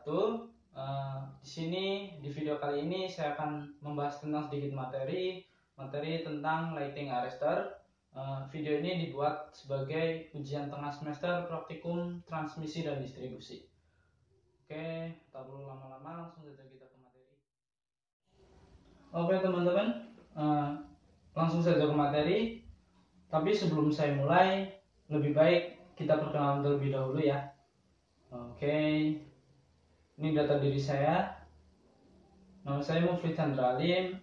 wabarakatuh. Di sini di video kali ini saya akan membahas tentang sedikit materi tentang lighting arrestor. Video ini dibuat sebagai ujian tengah semester praktikum transmisi dan distribusi. Oke, tak perlu lama-lama, langsung saja kita ke materi. Oke teman-teman, langsung saja ke materi. Tapi sebelum saya mulai, lebih baik kita perkenalan terlebih dahulu ya. Oke, ini data diri saya. Nama saya Mufrid Chandra Alim.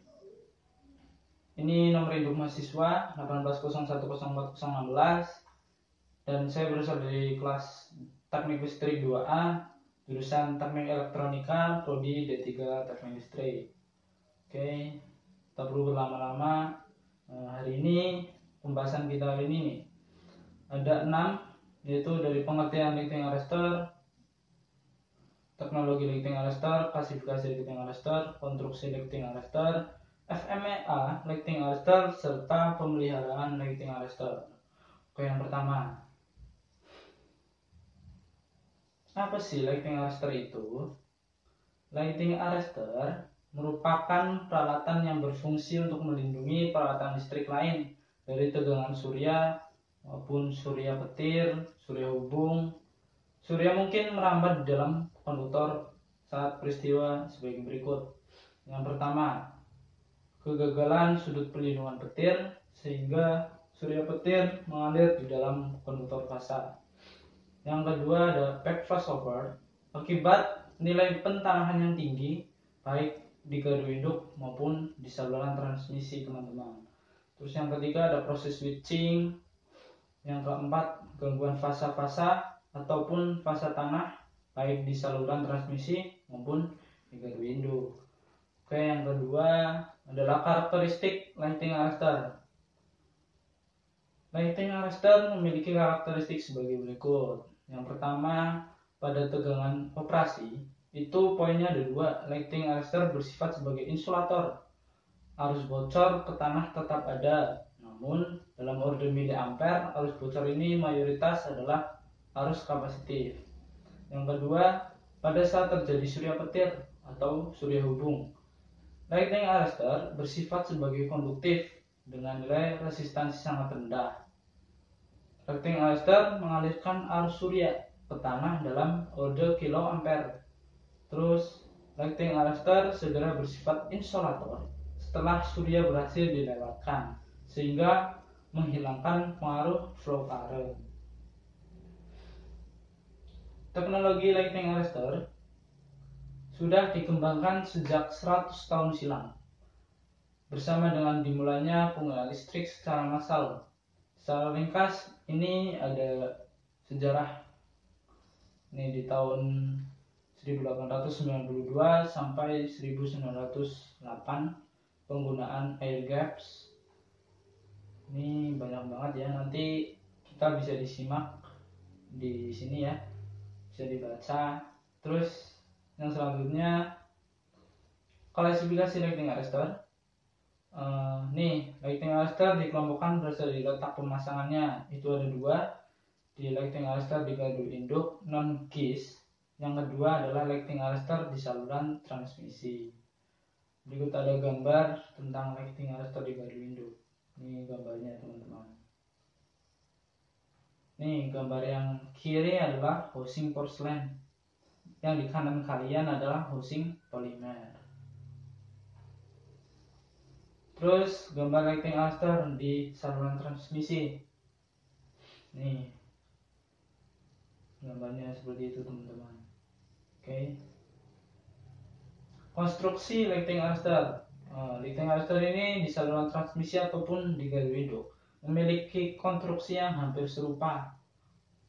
Ini nomor induk mahasiswa 18010416, dan saya berasal dari kelas Teknik Listrik 2A, jurusan Teknik Elektronika, prodi D3 Teknik Listrik. Oke, tak perlu berlama-lama. Hari ini pembahasan kita hari ini nih, ada 6, yaitu dari pengertian lighting arrestor, teknologi lighting arrestor, klasifikasi lighting arrestor, konstruksi lighting arrestor, FMEA lighting arrestor, serta pemeliharaan lighting arrestor. Oke, yang pertama, apa sih lighting arrestor itu? Lighting arrestor merupakan peralatan yang berfungsi untuk melindungi peralatan listrik lain dari tegangan surya maupun surya petir, surya hubung. Surya mungkin merambat di dalam konduktor saat peristiwa sebagai berikut. Yang pertama, kegagalan sudut pelindungan petir sehingga surya petir mengalir di dalam konduktor fasa. Yang kedua ada back flashover, akibat nilai pentanahan yang tinggi baik di gardu induk maupun di saluran transmisi, teman-teman. Terus yang ketiga ada proses switching. Yang keempat, gangguan fasa-fasa ataupun fasa tanah baik di saluran transmisi maupun di gardu induk. Oke, yang kedua adalah karakteristik lighting arrestor. Lighting arrestor memiliki karakteristik sebagai berikut. Yang pertama, pada tegangan operasi itu poinnya ada 2. Lighting arrestor bersifat sebagai insulator. Arus bocor ke tanah tetap ada, namun dalam order miliampere arus bocor ini mayoritas adalah arus kapasitif. Yang kedua, pada saat terjadi surya petir atau surya hubung, lighting arrestor bersifat sebagai konduktif dengan nilai resistansi sangat rendah. Lighting arrestor mengalirkan arus surya ke tanah dalam order kiloampere. Terus, lighting arrestor segera bersifat insulator setelah surya berhasil dilewatkan, sehingga menghilangkan pengaruh flow current. Teknologi lighting arrestor sudah dikembangkan sejak 100 tahun silam, bersama dengan dimulainya penggunaan listrik secara massal. Secara ringkas, ini ada sejarah ini di tahun 1892 sampai 1908 penggunaan air gaps. Ini banyak banget ya, nanti kita bisa disimak di sini ya, bisa dibaca. Terus yang selanjutnya, klasifikasi lighting arrestor. Lighting arrestor dikelompokkan berdasarkan dari letak pemasangannya. Itu ada 2, di lighting arrestor di gardu induk non GIS. Yang kedua adalah lighting arrestor di saluran transmisi. Berikut ada gambar tentang lighting arrestor di gardu induk. Ini gambarnya, teman-teman. Nih, gambar yang kiri adalah housing porselen, yang di kanan kalian adalah housing polimer. Terus gambar lighting arrestor di saluran transmisi. Nih, gambarnya seperti itu, teman-teman. Oke. Konstruksi lighting arrestor. Lighting arrestor ini di saluran transmisi ataupun di gardu induk memiliki konstruksi yang hampir serupa.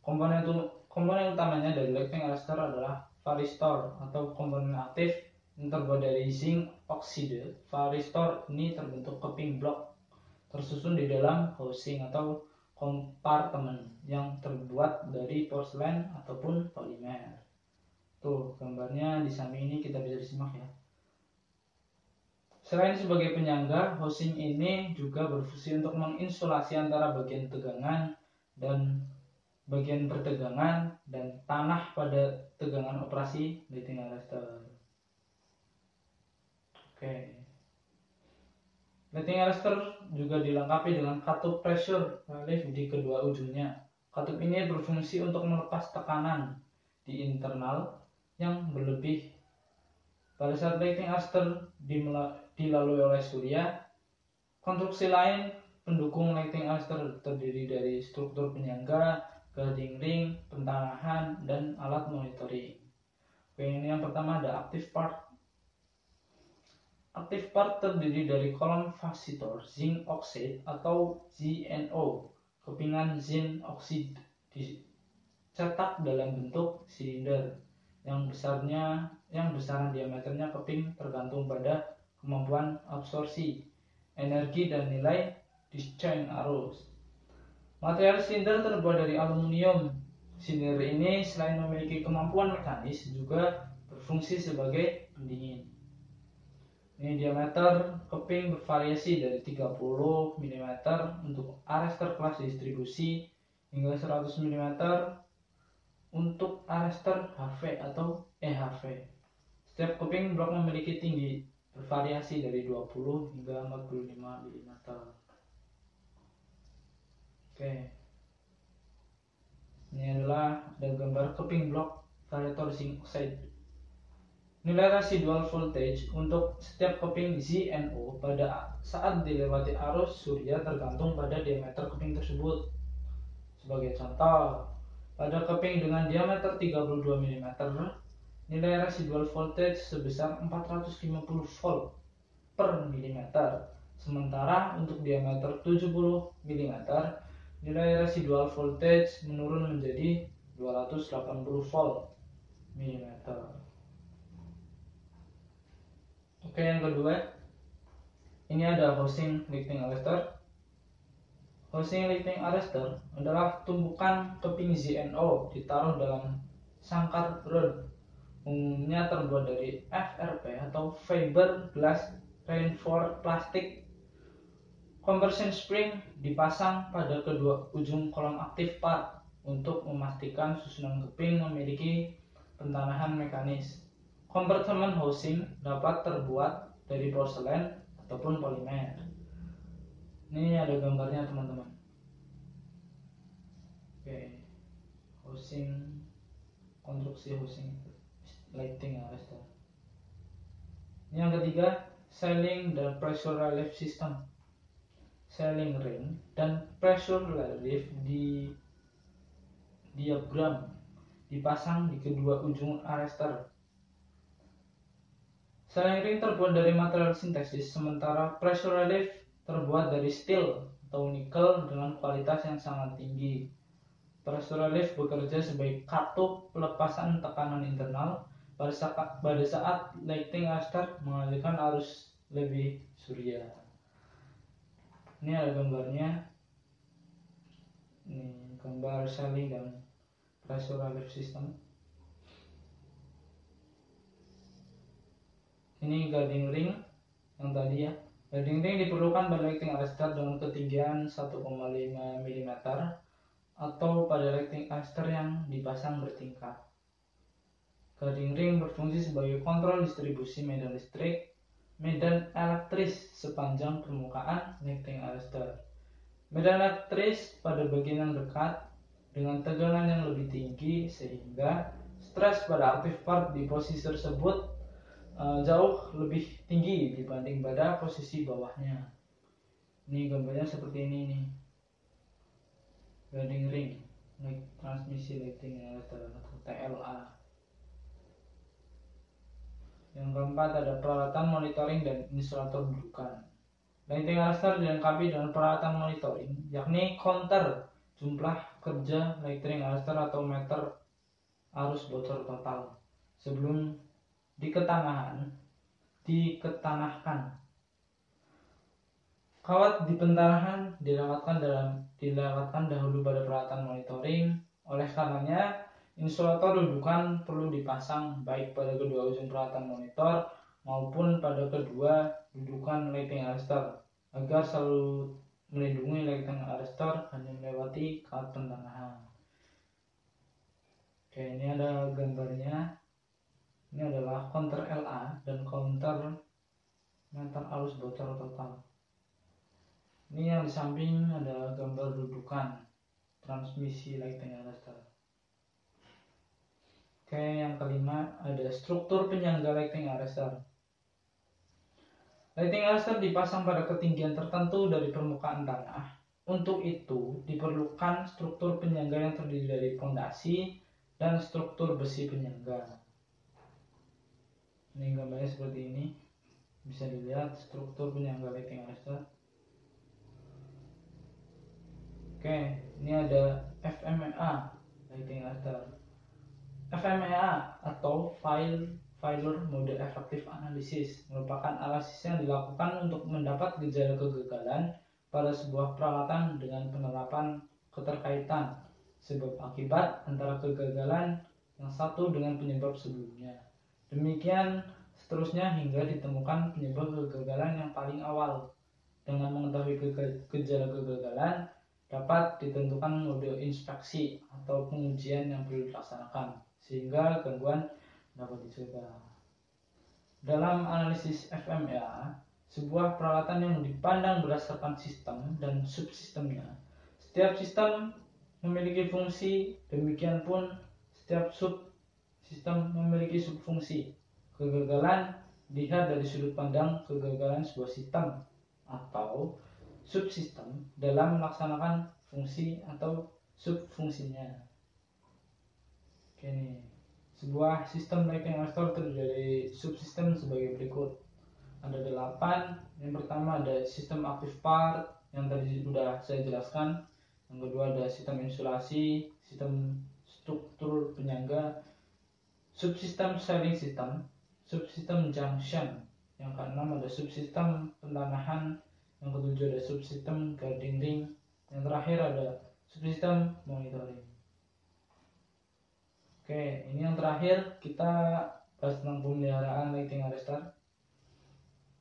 Komponen utamanya dari lighting arrestor adalah varistor atau komponen aktif yang terbuat dari zinc oksida. Varistor ini terbentuk keping blok tersusun di dalam housing atau kompartemen yang terbuat dari porselen ataupun polimer. Tuh gambarnya di samping ini kita bisa disimak ya. Selain sebagai penyangga, housing ini juga berfungsi untuk menginsulasi antara bagian tegangan dan bagian pertegangan dan tanah pada tegangan operasi lighting arrestor. Oke. Lighting arrestor juga dilengkapi dengan katup pressure relief di kedua ujungnya. Katup ini berfungsi untuk melepas tekanan di internal yang berlebih. Pada saat lighting arrestor dilalui oleh surya, konstruksi lain pendukung lighting arrestor terdiri dari struktur penyangga, guarding ring, pentanahan, dan alat monitoring. Oke, ini yang pertama ada active part. Active part terdiri dari kolom capacitor zinc oxide atau ZNO, kepingan zinc oxide dicetak dalam bentuk silinder yang besaran diameternya keping tergantung pada kemampuan absorpsi energi dan nilai discharge arus. Material silinder terbuat dari aluminium. Silinder ini selain memiliki kemampuan mekanis juga berfungsi sebagai pendingin. Ini diameter keping bervariasi dari 30 mm untuk arrestor kelas distribusi hingga 100 mm untuk arrestor HV atau EHV. Setiap keping blok memiliki tinggi bervariasi dari 20 hingga 45 mm. Oke. Ini adalah gambar keping blok variator zinc oxide. Nilai residual voltage untuk setiap keping ZNO pada saat dilewati arus surya tergantung pada diameter keping tersebut. Sebagai contoh, pada keping dengan diameter 32 mm, nilai residual voltage sebesar 450 volt per milimeter. Sementara untuk diameter 70 mm, nilai residual voltage menurun menjadi 280 volt mm. Oke, yang kedua, ini ada housing lighting arrestor. Housing lighting arrestor adalah tumpukan keping ZNO ditaruh dalam sangkar rod, umumnya terbuat dari FRP atau fiber glass reinforced plastic. Conversion spring dipasang pada kedua ujung kolom active part untuk memastikan susunan keping memiliki pentanahan mekanis. Compartment housing dapat terbuat dari porselen ataupun polimer. Ini ada gambarnya teman-teman. Oke, housing, konstruksi housing lighting arrestor. Ini yang ketiga, sealing dan pressure relief system. Sealing ring dan pressure relief di diagram dipasang di kedua ujung arrestor. Sealing ring terbuat dari material sintesis, sementara pressure relief terbuat dari steel atau nikel dengan kualitas yang sangat tinggi. Pressure relief bekerja sebagai katup pelepasan tekanan internal pada saat lighting arrestor mengalirkan arus lebih surya. Ini ada gambarnya. Ini gambar sealing dan pressure relief system. Ini guarding ring yang tadi ya. Guarding ring diperlukan pada lighting arrestor dengan ketinggian 1,5 mm atau pada lighting arrestor yang dipasang bertingkat. Guarding ring berfungsi sebagai kontrol distribusi medan listrik, medan elektris sepanjang permukaan lighting arrestor. Medan elektris pada bagian yang dekat dengan tegangan yang lebih tinggi sehingga stres pada active part di posisi tersebut jauh lebih tinggi dibanding pada posisi bawahnya. Ini gambarnya seperti ini nih. Guarding ring, transmisi lighting arrestor atau TLA. Yang keempat ada peralatan monitoring dan insulator dudukan. Lighting arrestor dilengkapi dengan peralatan monitoring, yakni counter jumlah kerja lighting arrestor atau meter arus bocor total sebelum diketanahkan. Kawat di pentanahan dilewatkan dahulu pada peralatan monitoring. Oleh karenanya, insulator dudukan perlu dipasang baik pada kedua ujung peralatan monitor maupun pada kedua dudukan lighting arrestor agar selalu melindungi lighting arrestor hanya melewati kawat pentanahan. Oke, ini ada gambarnya. Ini adalah counter LA dan counter meter arus bocor total. Ini yang di samping ada gambar dudukan transmisi lighting arrestor. Oke, yang kelima ada struktur penyangga lighting arrestor. Lighting arrestor dipasang pada ketinggian tertentu dari permukaan tanah. Untuk itu diperlukan struktur penyangga yang terdiri dari fondasi dan struktur besi penyangga. Ini gambarnya seperti ini. Bisa dilihat struktur penyangga lighting arrestor. Oke, ini ada FMEA lighting arrestor. FMEA atau Failure Mode Effective Analysis merupakan analisis yang dilakukan untuk mendapat gejala kegagalan pada sebuah peralatan dengan penerapan keterkaitan sebab akibat antara kegagalan yang satu dengan penyebab sebelumnya. Demikian seterusnya hingga ditemukan penyebab kegagalan yang paling awal. Dengan mengetahui gejala kegagalan, dapat ditentukan mode inspeksi atau pengujian yang perlu dilaksanakan sehingga gangguan dapat dicegah. Dalam analisis FMEA, sebuah peralatan yang dipandang berdasarkan sistem dan subsistemnya. Setiap sistem memiliki fungsi, demikian pun setiap subsistem memiliki subfungsi. Kegagalan dilihat dari sudut pandang kegagalan sebuah sistem atau subsistem dalam melaksanakan fungsi atau subfungsinya. Oke, nih. Sebuah sistem lighting arrestor terdiri dari subsistem sebagai berikut. Ada 8. Yang pertama ada sistem active part yang tadi sudah saya jelaskan. Yang kedua ada sistem insulasi, sistem struktur penyangga, subsistem shielding system, subsistem junction. Yang keenam ada subsistem pentanahan. Yang ketujuh ada subsistem guarding ring. Yang terakhir ada subsistem monitoring. Oke, ini yang terakhir kita bahas tentang pemeliharaan lighting arrestor.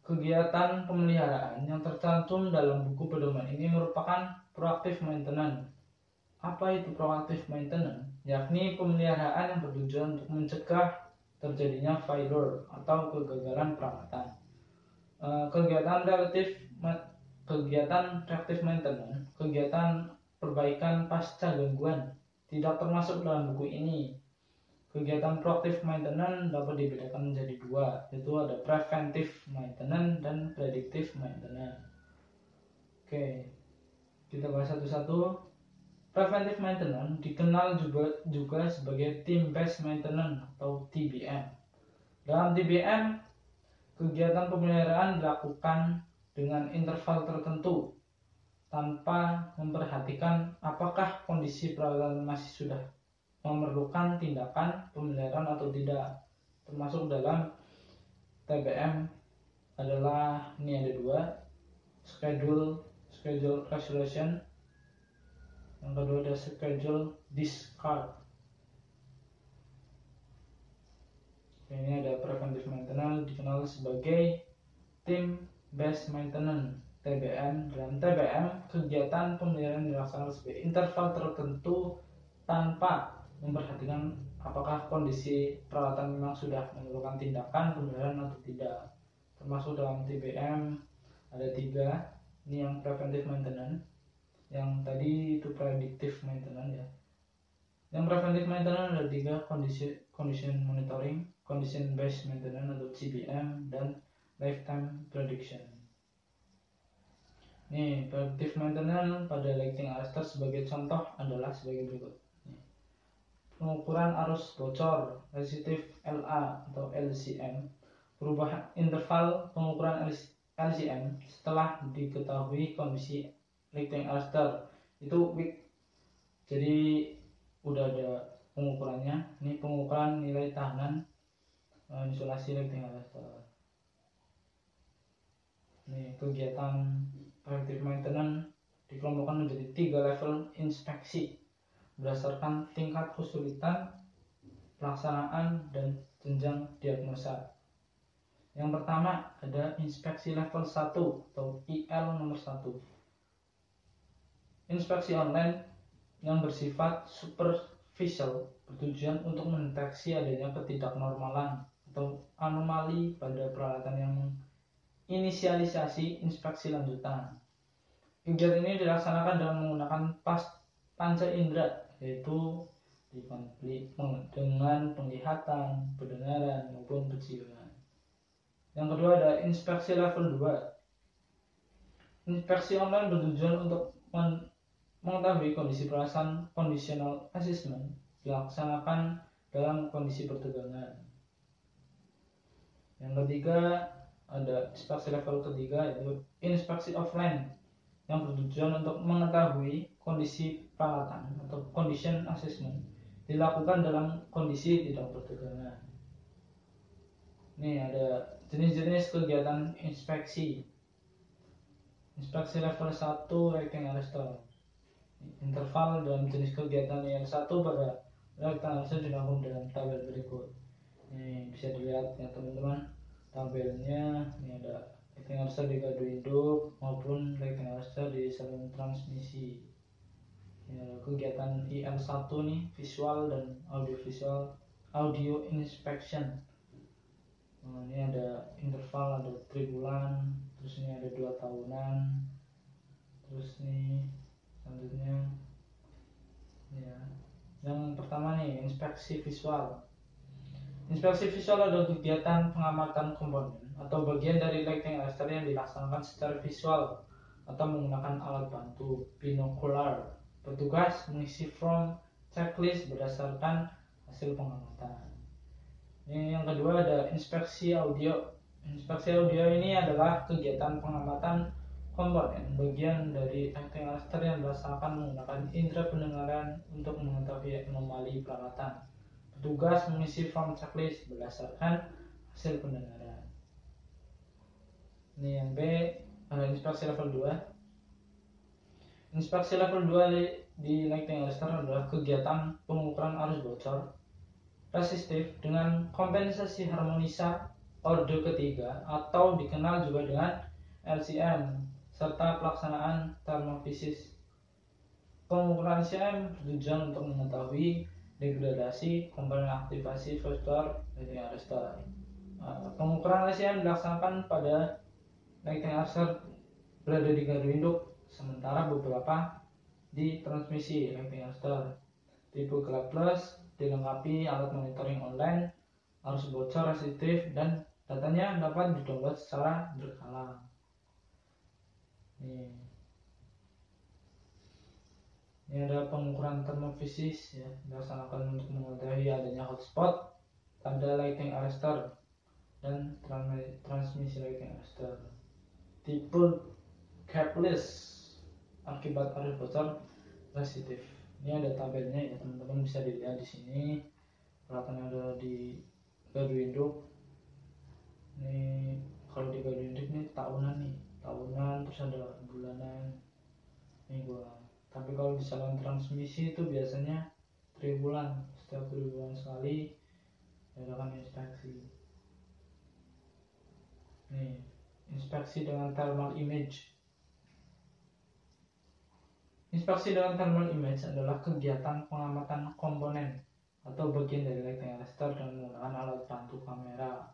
Kegiatan pemeliharaan yang tercantum dalam buku pedoman ini merupakan proactive maintenance. Apa itu proactive maintenance? Yakni pemeliharaan yang bertujuan untuk mencegah terjadinya failure atau kegagalan peralatan. Kegiatan reactive maintenance, kegiatan perbaikan pasca gangguan, tidak termasuk dalam buku ini. Kegiatan proactive maintenance dapat dibedakan menjadi dua, yaitu ada preventive maintenance dan predictive maintenance. Oke, kita bahas satu-satu. Preventive maintenance dikenal juga sebagai team-based maintenance atau TBM. Dalam TBM, kegiatan pemeliharaan dilakukan dengan interval tertentu tanpa memperhatikan apakah kondisi peralatan masih sudah memerlukan tindakan pemeliharaan atau tidak. Termasuk dalam TBM adalah ini ada dua, schedule restoration, yang kedua ada schedule discard. Ini ada preventive maintenance dikenal sebagai team based maintenance TBM. Dalam TBM, kegiatan pemeliharaan dilaksanakan sebagai interval tertentu tanpa memperhatikan apakah kondisi peralatan memang sudah memerlukan tindakan pemeliharaan atau tidak. Termasuk dalam TBM ada 3. Ini yang preventive maintenance, yang tadi itu predictive maintenance ya. Yang preventive maintenance ada 3, condition monitoring, condition based maintenance atau CBM, dan lifetime prediction. Nih, predictive maintenance pada lighting arrestor sebagai contoh adalah sebagai berikut. Pengukuran arus bocor resistif LA atau LCM, perubahan interval pengukuran LCM setelah diketahui kondisi lighting arrestor itu weak. Jadi udah ada pengukurannya. Ini pengukuran nilai tahanan insulasi lighting arrestor. Ini kegiatan preventive maintenance dikelompokkan menjadi 3 level inspeksi berdasarkan tingkat kesulitan pelaksanaan dan jenjang diagnosa. Yang pertama ada inspeksi level 1 atau IL nomor 1. Inspeksi online yang bersifat visual bertujuan untuk mendeteksi adanya ketidaknormalan atau anomali pada peralatan yang menginisialisasi inspeksi lanjutan. Kegiatan ini dilaksanakan dengan menggunakan panca indera, yaitu dengan penglihatan, pendengaran, maupun penciuman. Yang kedua ada inspeksi level 2. Inspeksi online bertujuan untuk mengetahui kondisi perasaan conditional assessment dilaksanakan dalam kondisi pertegangan. Yang ketiga ada inspeksi level ketiga, yaitu inspeksi offline yang bertujuan untuk mengetahui kondisi peralatan atau condition assessment dilakukan dalam kondisi tidak bertegangan. Ini ada jenis-jenis kegiatan inspeksi. Inspeksi level 1 lighting arrestor. Interval dalam jenis kegiatan yang satu pada lighting arrestor dilakukan dalam tabel berikut. Ini bisa dilihat ya teman-teman tabelnya. Ini ada lighting arrestor di gardu induk maupun lighting arrestor di saluran transmisi. Ini ada kegiatan IL1 nih, visual dan audio inspection. Nah, ini ada interval, ada 3 bulan, terus ini ada 2 tahunan, terus nih selanjutnya ya. Yang pertama nih inspeksi visual. Inspeksi visual adalah kegiatan pengamatan komponen atau bagian dari lighting arrestor yang dilaksanakan secara visual atau menggunakan alat bantu binokular. Petugas mengisi form checklist berdasarkan hasil pengamatan. Yang kedua ada inspeksi audio. Inspeksi audio ini adalah kegiatan pengamatan komponen bagian dari lighting arrestor yang dilaksanakan menggunakan indera pendengaran untuk mengetahui anomali peralatan. Petugas mengisi form checklist berdasarkan hasil pendengaran. Ini yang B ada inspeksi level 2. Inspeksi level 2 di lighting arrestor adalah kegiatan pengukuran arus bocor resistif dengan kompensasi harmonisa orde ketiga atau dikenal juga dengan LCM serta pelaksanaan termofisis. Pengukuran LCM bertujuan untuk mengetahui degradasi komponen aktivasi faktor lighting arrestor. Pengukuran LCM dilaksanakan pada lighting arrestor berada di gardu induk, sementara beberapa di transmisi lighting arrestor. Tipe gelap plus dilengkapi alat monitoring online, arus bocor resistif, dan datanya dapat didownload secara berkala. Ini ada pengukuran termofisis ya, dilaksanakan untuk mengetahui adanya hotspot pada lighting arrestor dan transmisi lighting arrestor. Tipe capless akibat arus bocor resistif. Ini ada tabelnya ya teman-teman, bisa dilihat di sini. Peralatan ada di gardu induk. Ini kalau di gardu induk ini tahunan terus ada bulanan. Ini bulan. Tapi kalau di saluran transmisi itu biasanya triwulan, setiap 3 bulan sekali diadakan inspeksi. Nih, inspeksi dengan thermal image. Inspeksi dengan thermal image adalah kegiatan pengamatan komponen atau bagian dari lighting arrestor dengan menggunakan alat bantu kamera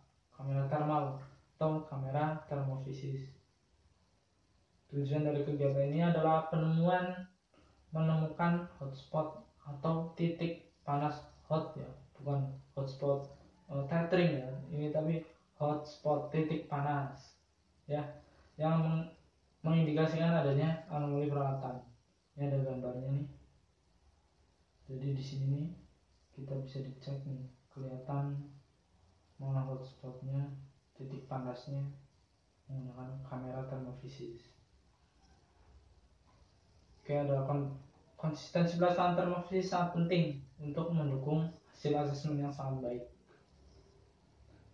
thermal atau kamera termofisis. Tujuan dari kegiatan ini adalah menemukan hotspot atau titik panas hot ya, bukan hotspot tethering ya, ini tapi hotspot titik panas ya, yang mengindikasikan adanya anomali peralatan. Ini ada gambarnya nih. Jadi di sini nih kita bisa dicek nih, kelihatan mana hotspotnya, titik panasnya menggunakan kamera termofisis. Oke, ada konsistensi pelaksanaan termofisis sangat penting untuk mendukung hasil asesmen yang sangat baik.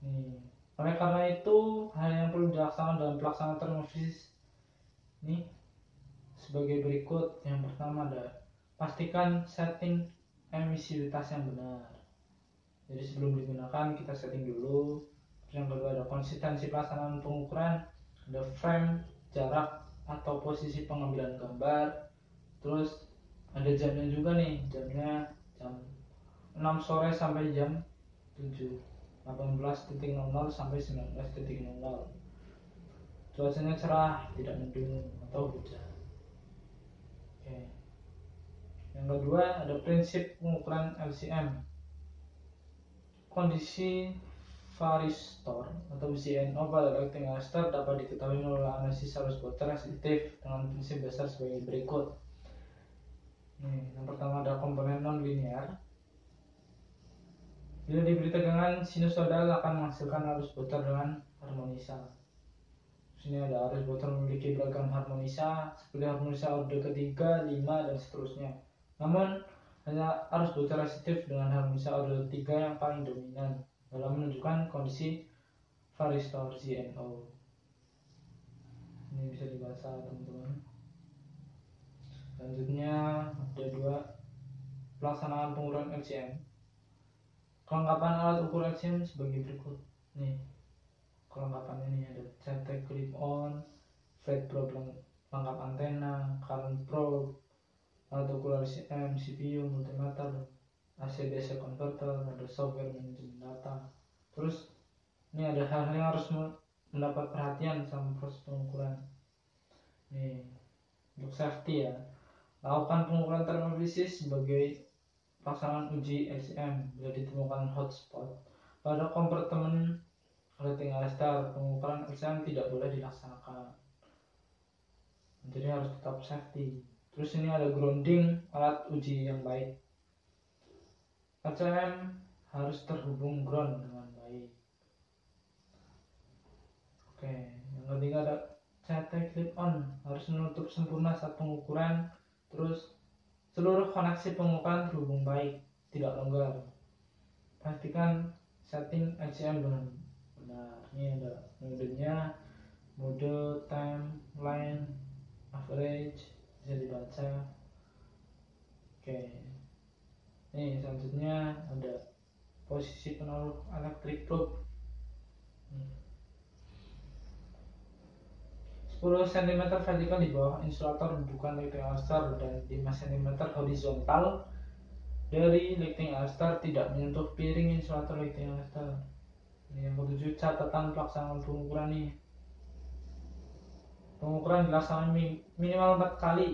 Nih, oleh karena itu hal yang perlu dilaksanakan dalam pelaksanaan termofisis ini sebagai berikut. Yang pertama ada pastikan setting emisivitas yang benar. Jadi sebelum digunakan kita setting dulu. Yang kedua ada konsistensi pelaksanaan pengukuran, ada frame, jarak atau posisi pengambilan gambar. Terus ada jamnya juga nih, jamnya jam 6 sore sampai jam 7, 18.00 sampai 19.00. Cuacanya cerah, tidak mendung atau hujan. Oke. Yang kedua ada prinsip pengukuran LCM. Kondisi varistor atau CNO pada lighting arrestor dapat diketahui melalui analisis arus booster sensitif dengan prinsip dasar sebagai berikut. Yang pertama ada komponen non linear. Bila diberi tegangan sinusoidal akan menghasilkan arus booster dengan harmonisa. Sini ada arus booster memiliki beragam harmonisa seperti harmonisa orde ketiga, 5, dan seterusnya. Namun hanya arus booster resistif dengan harmonisa orde 3 yang paling dominan dalam menunjukkan kondisi varistor CNO. Ini bisa dibaca teman-teman. Selanjutnya ada 2 pelaksanaan pengukuran LCM. Kelengkapan alat ukur LCM sebagai berikut. Nih, kelengkapannya ini ada cetek clip on, flat probe lengkap antena, current probe, alat ukur LCM, CPU, multimeter, AC/DC converter, ada software manajemen data. Terus ini ada hal-hal yang harus mendapat perhatian sama proses pengukuran. Nih, untuk safety ya, lakukan pengukuran termofisis sebagai pelaksanaan uji LCM. Bila ditemukan hotspot pada kompartemen lighting arrestor, pengukuran LCM tidak boleh dilaksanakan. Jadi harus tetap safety. Terus ini ada grounding alat uji yang baik. LCM harus terhubung ground dengan baik. Oke, yang ketiga ada cetek clip on, harus menutup sempurna saat pengukuran. Terus seluruh koneksi pengukuran terhubung baik, tidak longgar. Pastikan setting LCM dengan benar. Ini ada modenya, mode time, line, average, bisa dibaca. Oke. Nih selanjutnya ada posisi penaruh electric probe. 10 cm vertikal di bawah insulator dudukan lighting arrestor dan 5 cm horizontal dari lighting arrestor tidak menyentuh piring insulator lighting arrestor. Yang ketujuh, catatan pelaksanaan pengukuran nih. Pengukuran dilaksanakan minimal 4 kali.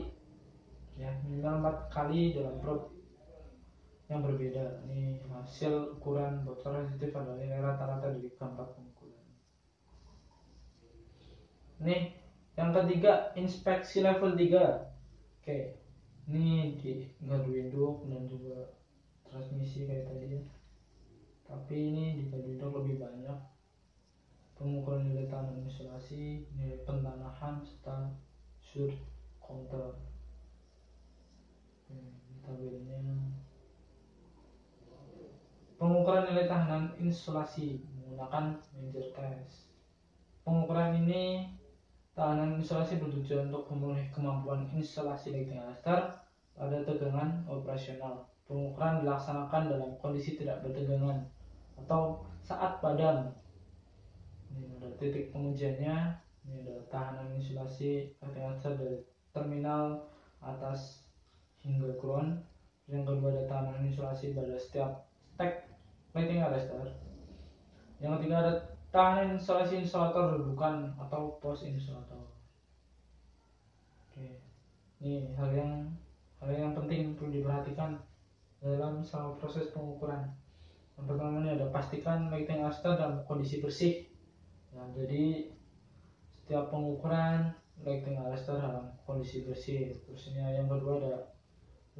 Ya, minimal 4 kali dalam probe yang berbeda. Ini hasil ukuran bocor sensitif adalah nilai rata-rata dari keempat pengukuran. Nih, yang ketiga, inspeksi level 3. Oke, ini di gardu induk dan juga transmisi kayak tadi ya. Tapi ini di gardu induk lebih banyak. Pengukuran nilai tahanan isolasi, nilai pentanahan, serta surge counter. Tabelnya. Pengukuran nilai tahanan insulasi menggunakan major test. Pengukuran ini tahanan insulasi bertujuan untuk memenuhi kemampuan insulasi lighting arrestor pada tegangan operasional. Pengukuran dilaksanakan dalam kondisi tidak bertegangan atau saat padam. Ini ada titik pengujiannya. Ini ada tahanan insulasi lighting arrestor dari terminal atas hingga ground. Yang kedua ada tahanan insulasi pada setiap stack lighting arrestor. Yang ketiga ada tahanan insulasi insulator dudukan atau post insulator. Oke, ini hal yang penting perlu diperhatikan dalam selama proses pengukuran. Yang pertama ini ada pastikan lighting arrestor dalam kondisi bersih. Nah, jadi setiap pengukuran lighting arrestor dalam kondisi bersih. Terus ini yang kedua ada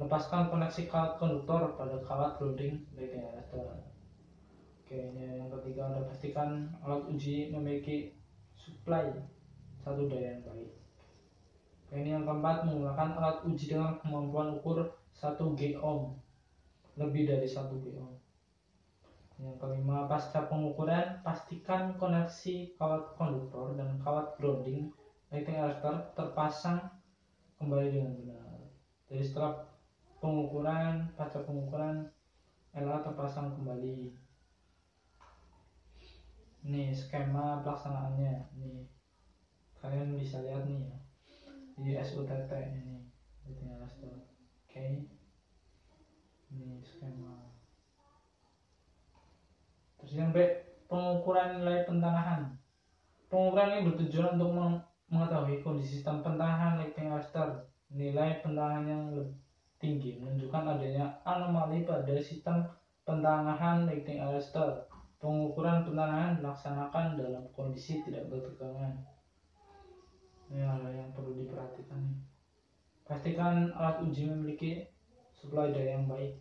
lepaskan koneksi kawat konduktor pada kawat grounding lighting arrestor. Oke, ini yang ketiga ada pastikan alat uji memiliki supply satu daya yang baik. Oke, ini yang keempat menggunakan alat uji dengan kemampuan ukur 1 G ohm, lebih dari 1 G ohm. Yang kelima, pasca pengukuran pastikan koneksi kawat konduktor dan kawat grounding lighting arrestor terpasang kembali dengan benar. Jadi setelah pengukuran, pasca pengukuran LA terpasang kembali. Ini skema pelaksanaannya. Nih, kalian bisa lihat nih ya di SUTT ini lighting arrestor. Oke, ini skema. Terus yang B, pengukuran nilai pentanahan. Pengukuran ini bertujuan untuk mengetahui kondisi sistem pentanahan lighting arrestor. Nilai pentanahan yang lebih tinggi menunjukkan adanya anomali pada sistem pentanahan lighting arrestor. Pengukuran pentanahan dilaksanakan dalam kondisi tidak bertegangan. Ini hal yang perlu diperhatikan nih. Pastikan alat uji memiliki suplai daya yang baik.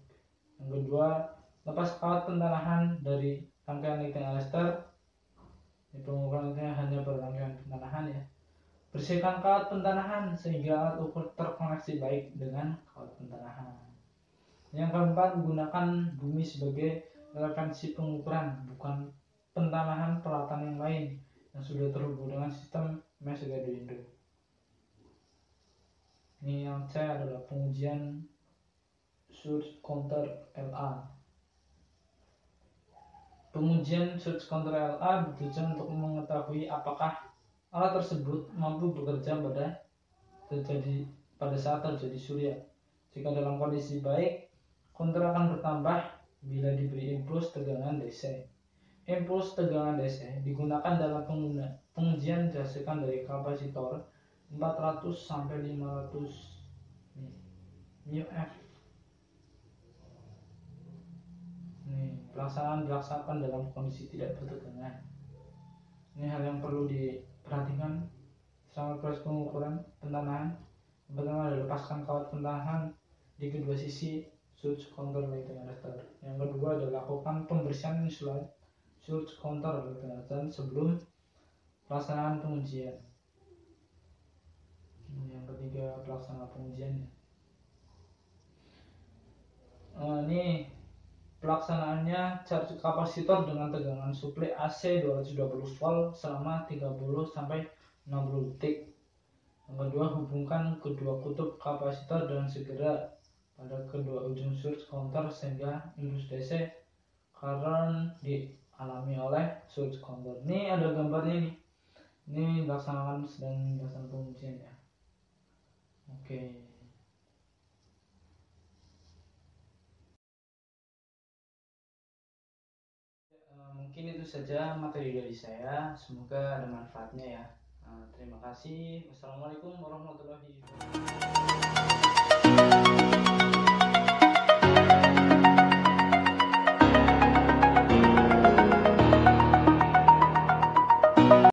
Yang kedua, lepas kawat pentanahan dari rangkaian lighting arrestor. Pengukuran itu hanya berrangkaian pentanahan ya. Bersihkan kawat pentanahan sehingga alat ukur terkoneksi baik dengan kawat pentanahan. Yang keempat, gunakan bumi sebagai referensi pengukuran, bukan pentanahan peralatan yang lain yang sudah terhubung dengan sistem mesh Arduino. Ini yang C adalah pengujian surge counter LA. Pengujian surge counter LA bertujuan untuk mengetahui apakah alat tersebut mampu bekerja pada saat terjadi surya. Jika dalam kondisi baik, counter akan bertambah bila diberi impuls tegangan DC. Impuls tegangan DC digunakan dalam pengujian dihasilkan dari kapasitor 400 sampai 500 μF. Pelaksanaan dilaksanakan dalam kondisi tidak bertegangan. Ini hal yang perlu diperhatikan selama proses pengukuran pentanahan. Pertama, lepaskan kawat pentanahan di kedua sisi surge counter lighting arrestor. Yang kedua adalah lakukan pembersihan insulat surge counter lighting arrestor sebelum pelaksanaan pengujian. Yang ketiga, pelaksanaan pengujiannya. Ini pelaksanaannya, charge kapasitor dengan tegangan suplai AC 220 volt selama 30 sampai 60 detik. Yang kedua, hubungkan kedua kutub kapasitor dengan segera pada kedua ujung surge counter sehingga impuls DC current dialami oleh surge counter. Ini ada gambarnya nih. Ini sedang dilaksanakan pengujian ya. Oke. Mungkin itu saja materi dari saya. Semoga ada manfaatnya ya. Terima kasih. Wassalamualaikum warahmatullahi wabarakatuh.